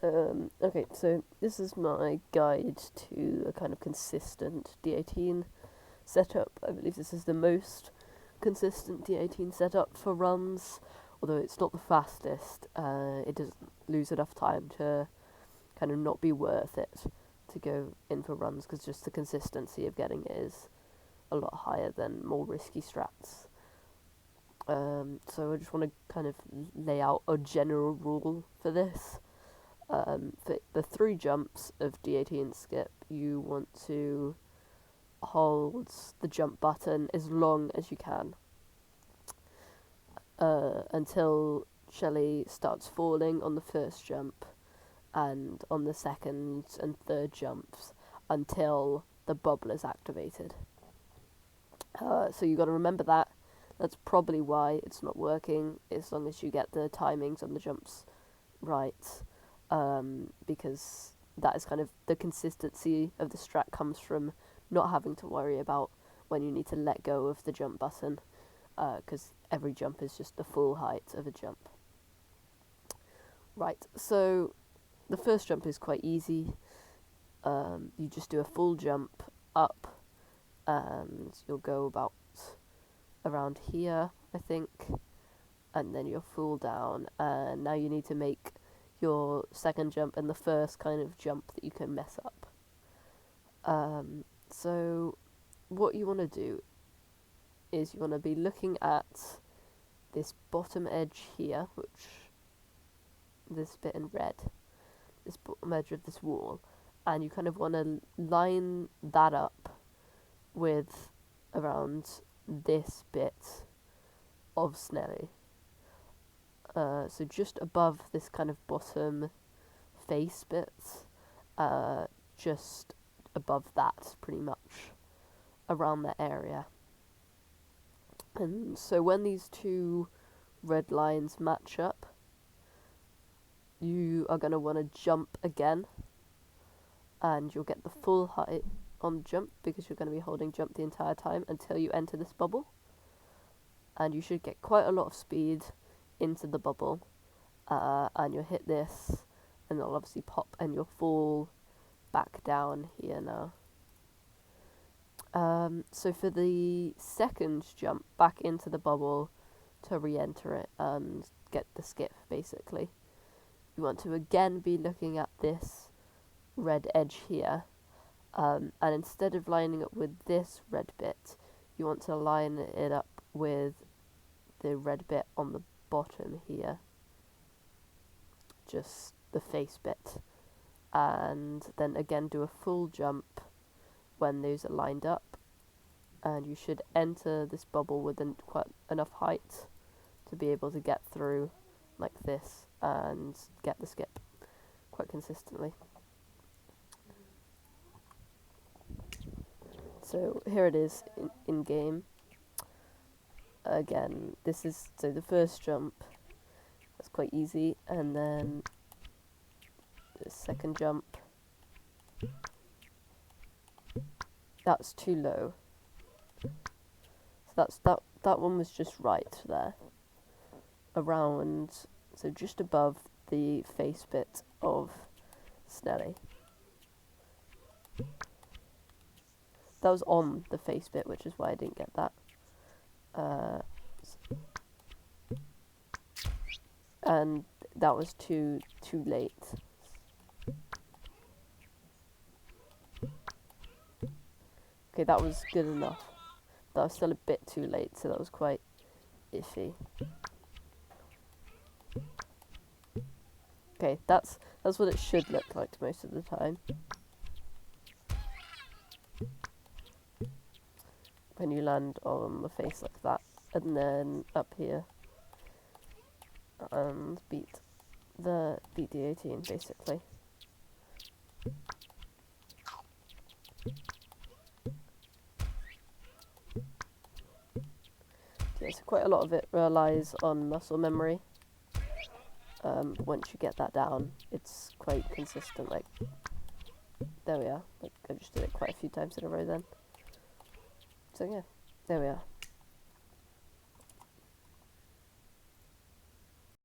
Okay, so this is my guide to a kind of consistent D18 setup. I believe this is the most consistent D18 setup for runs, although it's not the fastest. It doesn't lose enough time to kind of not be worth it to go in for runs, because just the consistency of getting it is a lot higher than more risky strats. So I just want to kind of lay out a general rule for this. For the 3 jumps of D18 skip, you want to hold the jump button as long as you can until Shelley starts falling on the first jump, and on the second and third jumps until the bubble is activated. So you got to remember that. That's probably why it's not working, as long as you get the timings on the jumps right. Because that is kind of the consistency of the strat comes from not having to worry about when you need to let go of the jump button, because every jump is just the full height of a jump. Right, so the first jump is quite easy. You just do a full jump up, and you'll go about around here, I think, and then you'll fall down, and now you need to make your second jump and the first kind of jump that you can mess up. So what you want to do is you want to be looking at this bottom edge here, this bit in red, this bottom edge of this wall, and you kind of want to line that up with around this bit of Snelly. So just above this kind of bottom face bit, just above that, pretty much, around that area. And so when these 2 red lines match up, you are going to want to jump again, and you'll get the full height on jump, because you're going to be holding jump the entire time until you enter this bubble. And you should get quite a lot of speed into the bubble, and you'll hit this, and it'll obviously pop, and you'll fall back down here now. So for the second jump back into the bubble to re-enter it and get the skip, basically, you want to again be looking at this red edge here, and instead of lining up with this red bit, you want to line it up with the red bit on the bottom here, just the face bit, and then again do a full jump when those are lined up, and you should enter this bubble with quite enough height to be able to get through like this and get the skip quite consistently. So here it is in game. Again, this is, so the first jump, that's quite easy, and then the second jump, that's too low. So that one was just right there, around, so just above the face bit of Snelly. That was on the face bit, which is why I didn't get that. And that was too late. Okay, that was good enough. That was still a bit too late, so that was quite iffy. Okay, that's what it should look like most of the time. When you land on the face like that, and then up here, and beat D18 basically. Yeah, so quite a lot of it relies on muscle memory. Once you get that down, it's quite consistent. Like, there we are. Like, I just did it quite a few times in a row then. So yeah, there we are.